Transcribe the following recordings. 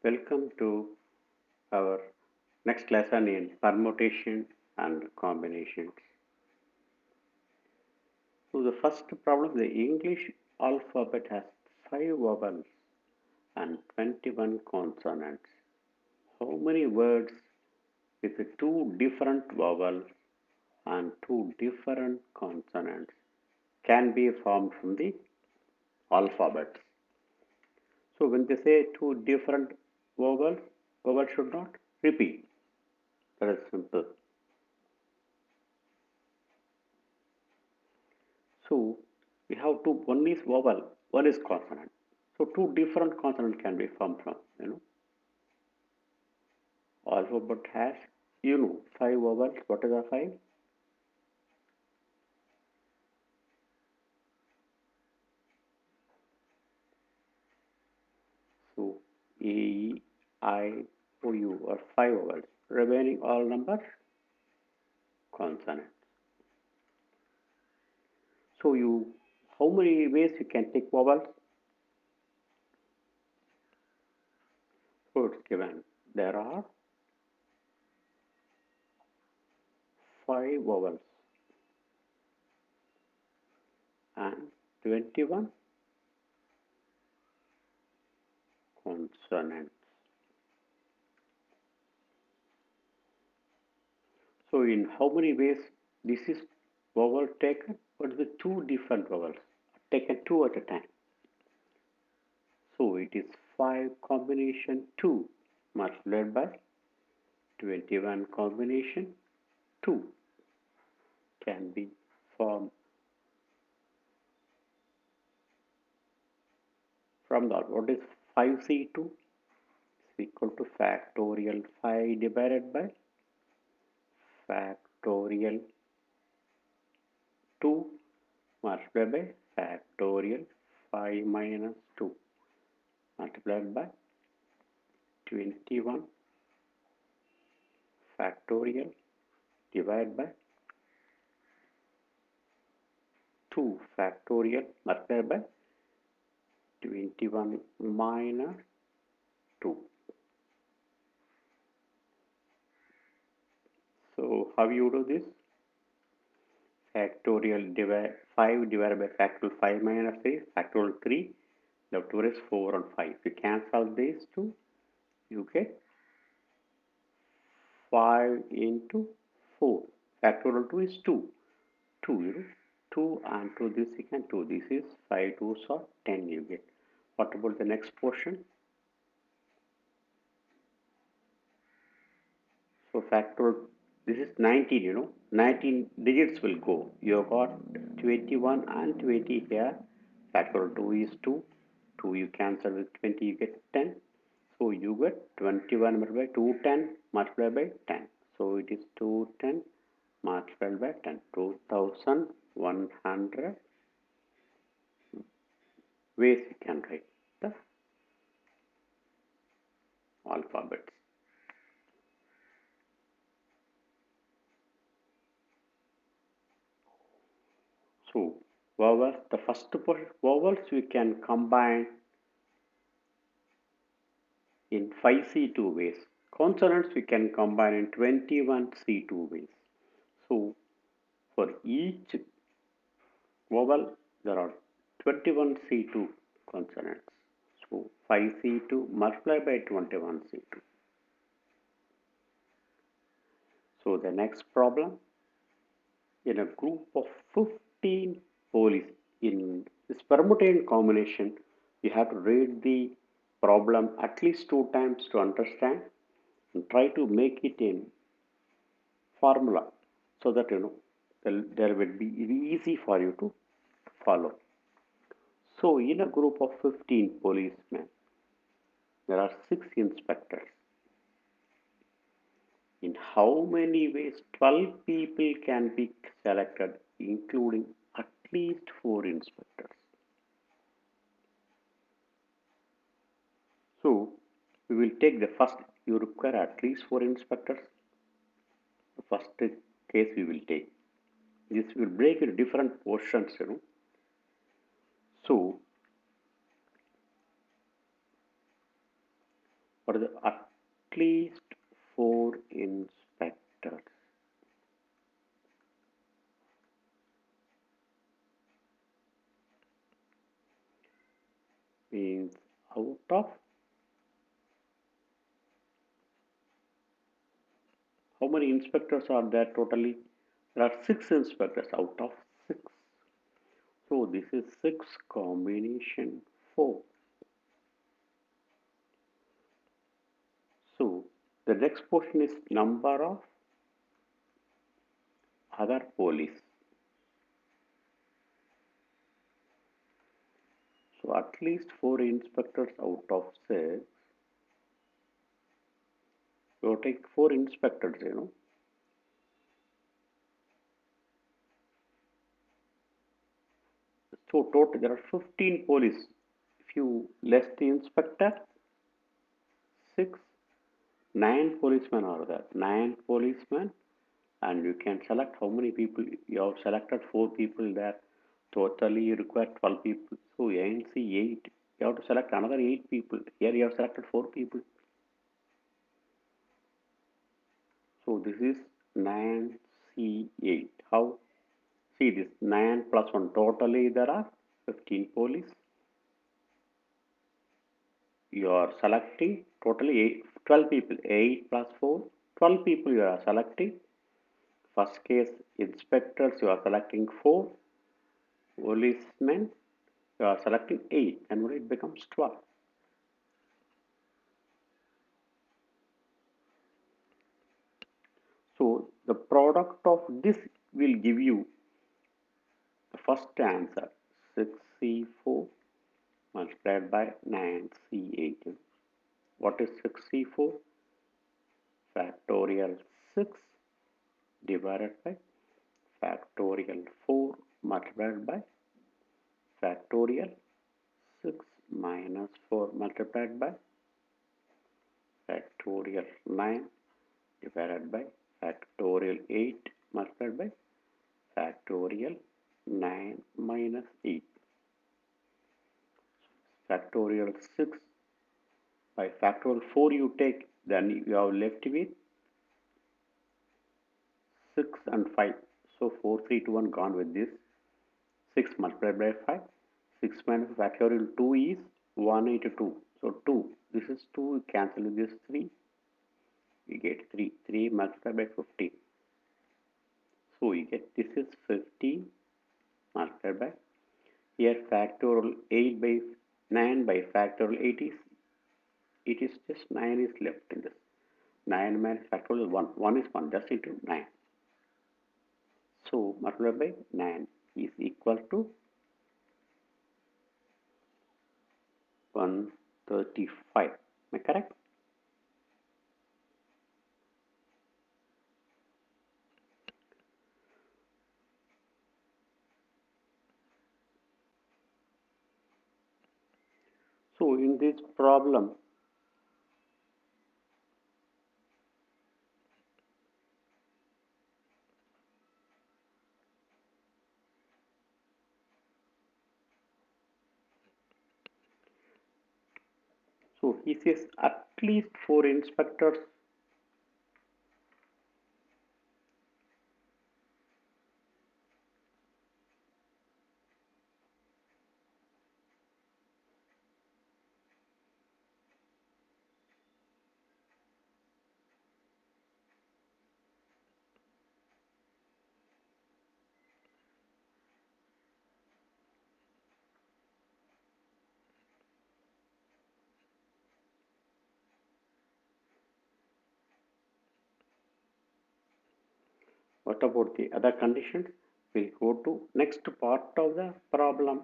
Welcome to our next lesson in permutation and combinations. So the first problem, the English alphabet has 5 vowels and 21 consonants. How many words with 2 different vowels and 2 different consonants can be formed from the alphabet? So when they say 2 different vowels should not repeat. That is simple. So we have two, one is vowel, one is consonant. So two different consonants can be formed from. Alphabet has, 5 vowels. What is the 5? So A, E, I, O, U are 5 vowels. Remaining all numbers consonants. So how many ways you can take vowels? So it's given. There are 5 vowels and 21 consonants. So in how many ways this is vowel taken? But the 2 different vowels taken 2 at a time. So it is 5 combination 2 multiplied by 21 combination 2 can be formed from that. What is 5C2? Is equal to factorial 5 divided by factorial 2 multiplied by factorial 5 minus 2 multiplied by 21 factorial divided by 2 factorial multiplied by 21 minus 2. So how you do this? Factorial 5 divided by factorial 5 minus 3, factorial 3, leftover is 4 and 5. If you cancel these two, you get 5 into 4. Factorial 2 is 2. 2 and 2 this you can 2. This is 5 2s or 10 you get. What about the next portion? So factorial, this is 19, 19 digits will go. You have got 21 and 20 here. Factorial 2 is 2. 2 you cancel with 20, you get 10. So you get 21 multiplied by 210 multiplied by 10. So it is 210 multiplied by 10. 2100 ways you can write the alphabets. So vowels, the first vowels we can combine in 5C2 ways. Consonants we can combine in 21C2 ways. So for each vowel there are 21C2 consonants. So 5C2 multiplied by 21C2. So the next problem, in a group of 15 police in this permutation combination, you have to read the problem at least 2 times to understand and try to make it in formula so that there will be easy for you to follow. So in a group of 15 policemen, there are 6 inspectors. In how many ways 12 people can be selected, including at least 4 inspectors? So we will take the first, you require at least 4 inspectors. The first case we will take. This will break into different portions. So What is it? At least four inspectors means out of how many inspectors are there totally? There are six inspectors out of six. So this is 6 combination 4. So the next portion is number of other police. So at least 4 inspectors out of 6. You take 4 inspectors. So total there are 15 police. If you less the inspector, 6, 9 policemen are there. 9 policemen, and you can select how many people. You have selected 4 people there. Totally you require 12 people. So ANC 8. You have to select another 8 people. Here you have selected 4 people. So this is 9C8. How? See this 9 plus 1. Totally there are 15 police. You are selecting totally 12 people. 8 plus 4. 12 people you are selecting. First case inspectors you are selecting 4. Policemen you are selecting 8. And it becomes 12. So the product of this will give you the first answer 6C4 multiplied by 9C8. What is 6C4? Factorial 6 divided by factorial 4 multiplied by factorial 6 minus 4 multiplied by factorial 9 divided by factorial 8 multiplied by factorial 9 minus 8. Factorial 6 by factorial 4 you take, then you have left with 6 and 5. So 4, 3, 2, 1 gone with this. 6 multiplied by 5. 6 minus factorial 2 is 182. So 2. This is 2. Cancel with this 3. You get 3. 3 multiplied by 15. So you get this is 15 multiplied by here factorial 8 by 9 by factorial 8 is it is just 9 is left in this. 9 minus factorial 1. 1 is 1 just into 9. So multiplied by 9 is equal to 135. Am I correct? So in this problem, so he says at least 4 inspectors. What about the other conditions? We'll go to next part of the problem.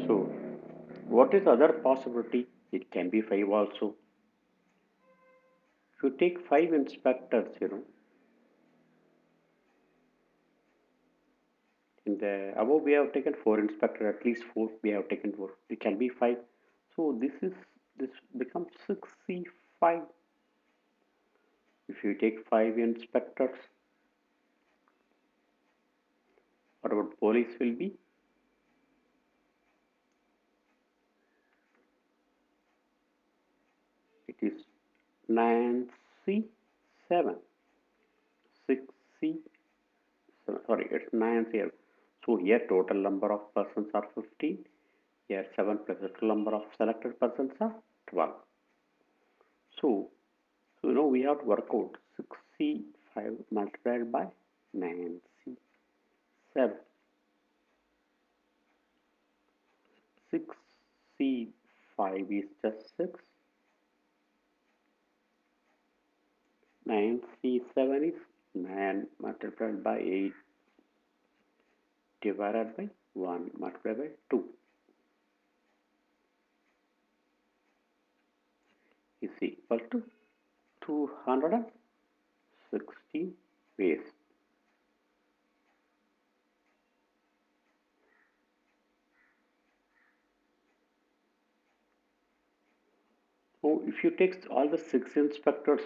So what is other possibility? It can be 5 also. If you take 5 inspectors, in the above we have taken 4 inspectors, at least 4 we have taken 4. It can be 5. So this becomes 6C5. If you take 5 inspectors, what about police will be? It is 9C7, 6C7, sorry, it's 9C. So here total number of persons are 15. Here 7 plus the total number of selected persons are 12. So we have to work out 6C5 multiplied by 9C7. 6C5 is just 6. 9C7 is 9 multiplied by 8 divided by 1 multiplied by 2 is equal to 260 ways. So if you take all the 6 inspectors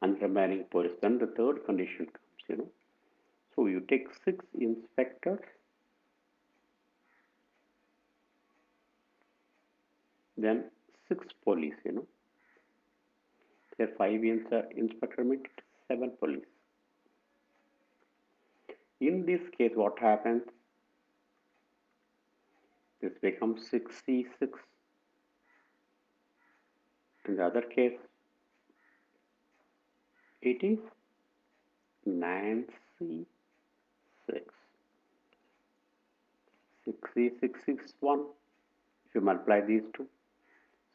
and remaining police, then the third condition comes. So you take 6 inspectors, then 6 police. There 5 inspector means 7 police. In this case, what happens? This becomes 6C6. In the other case, it is 9C6. 6C6 is 1. If you multiply these two,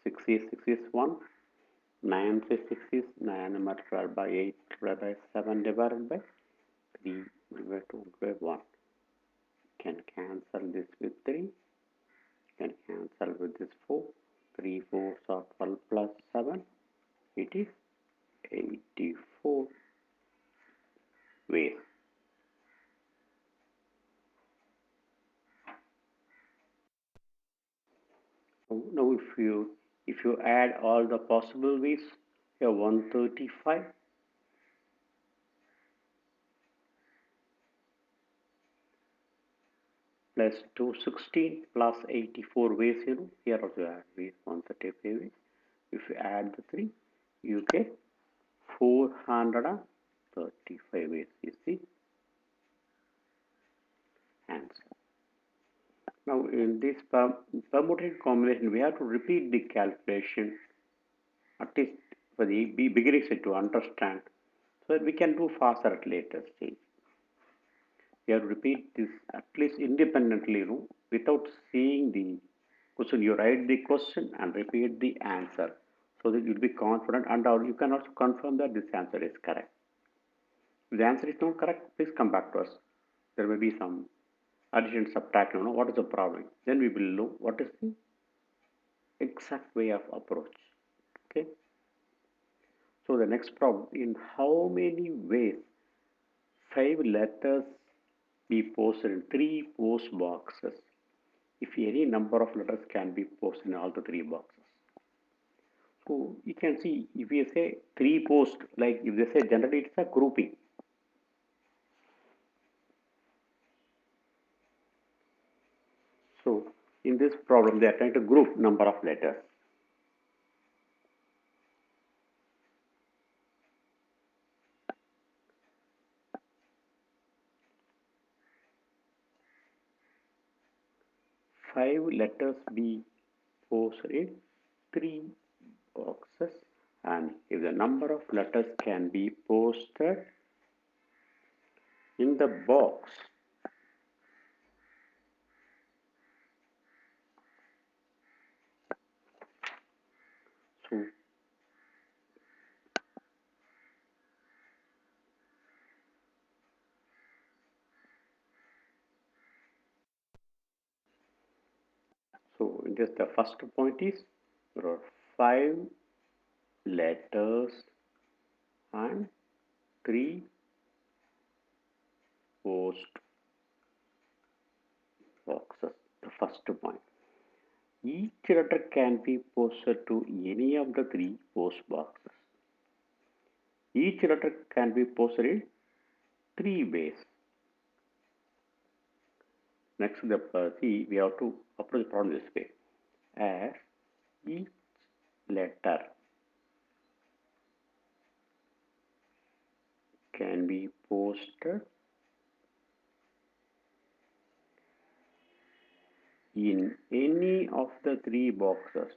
6C6 is 1. 9C6 is 9 multiplied by 8 divided by 7 divided by 3 divided by 2 divided by 1. Can cancel this with 3. Can cancel with this 4. 3 4s are 12 plus 7. It is 84 ways. Now if you add all the possible ways, you have 135 plus 216 plus 84 ways. Here also you add ways 135 ways. If you add the 3, you get 435 ways is the answer. Now in this permutation combination, we have to repeat the calculation at least for the beginners to understand, so that we can do faster at later stage. We have to repeat this at least independently, without seeing the question. You write the question and repeat the answer, so that you'll be confident, and you can also confirm that this answer is correct. If the answer is not correct, please come back to us. There may be some addition, subtraction. What is the problem? Then we will know what is the exact way of approach. Okay. So the next problem: in how many ways 5 letters be posted in 3 post boxes if any number of letters can be posted in all the 3 boxes? So you can see, if you say 3 post, like if they say generally it's a grouping. So in this problem they are trying to group number of letters. Five letters be posted in 3 boxes, and if the number of letters can be posted in the box, so in this, the first point is there are 5 letters and 3 post boxes. The first point, each letter can be posted to any of the 3 post boxes. Each letter can be posted in three ways. Next, see, we have to approach the problem this way. As each letter can be posted in any of the three boxes.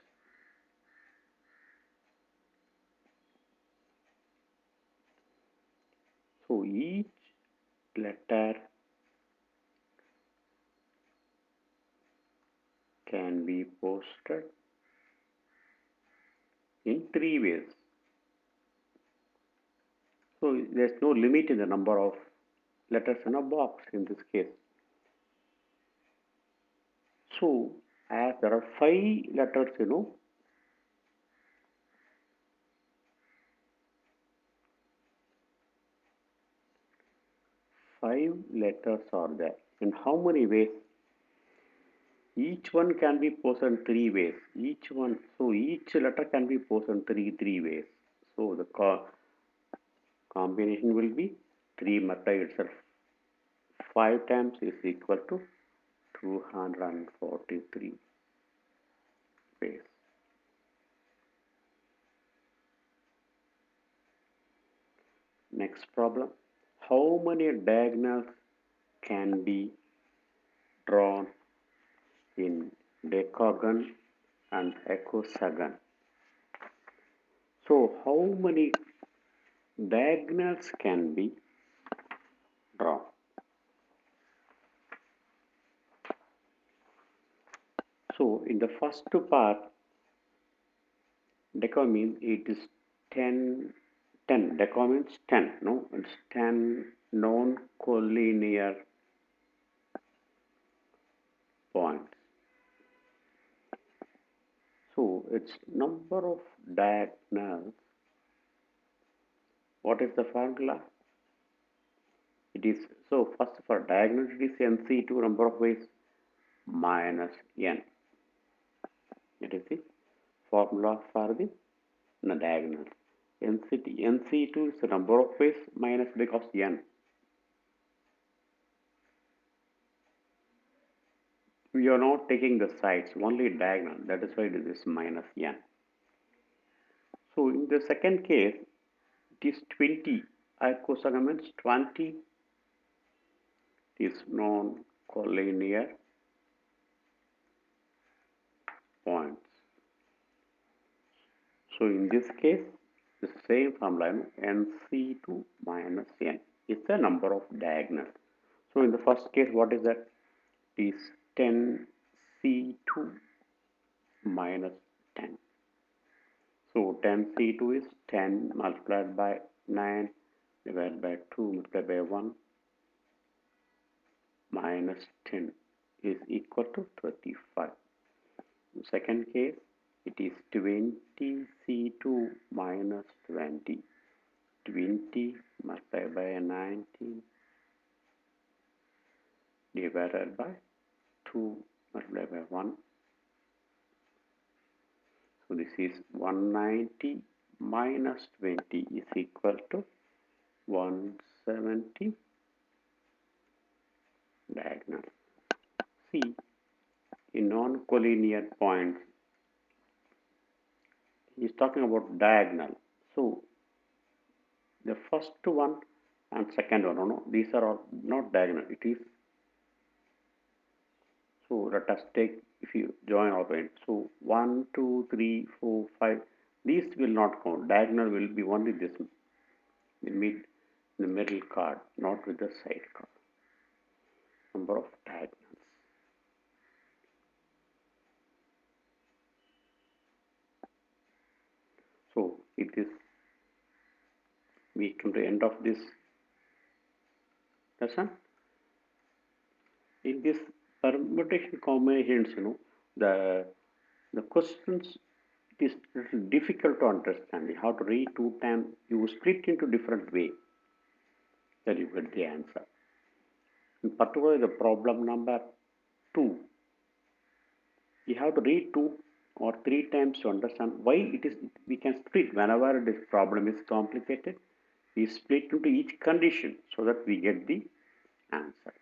So each letter can be posted in three ways. So there's no limit in the number of letters in a box in this case. So as there are 5 letters, 5 letters are there. In how many ways? Each one can be posted in three ways. So each letter can be posted in three ways. So the combination will be 3 multiplied itself 5 times is equal to 243 ways. Next problem. How many diagonals can be drawn in decagon and echosagon? So how many diagonals can be drawn? So in the first part, deca means it is 10. Deca means 10. No, it's 10 non-collinear points. So its number of diagonals. What is the formula? It is, so first for diagonal it is NC2 number of ways minus N. It is the formula for the diagonal. NC2 is the number of ways minus because N. We are not taking the sides, only diagonal. That is why it is minus N. So in the second case, it is 20. Icosagon means 20 is non-collinear points. So in this case, the same formula, NC2 minus N is the number of diagonals. So in the first case, what is that? It is 10C2 minus 10. So 10C2 is 10 multiplied by 9 divided by 2 multiplied by 1 minus 10 is equal to 35. In second case, it is 20C2 minus 20. 20 multiplied by 19 divided by 2 multiplied by 1. So this is 190 minus 20 is equal to 170 diagonal. See, in non-collinear points, he is talking about diagonal. So the first one and second one, no, these are all not diagonal. It is, so let us take, if you join all points, so 1, 2, 3, 4, 5, these will not count. Diagonal will be only this, the middle card, not with the side card. Number of diagonals. So it is, we come to the end of this lesson. In this permutation combinations, the questions, it is little difficult to understand. You have to read 2 times. You split into different way. Then you get the answer. In particular, the problem number 2, you have to read 2 or 3 times to understand why it is. We can split whenever this problem is complicated. we split into each condition so that we get the answer.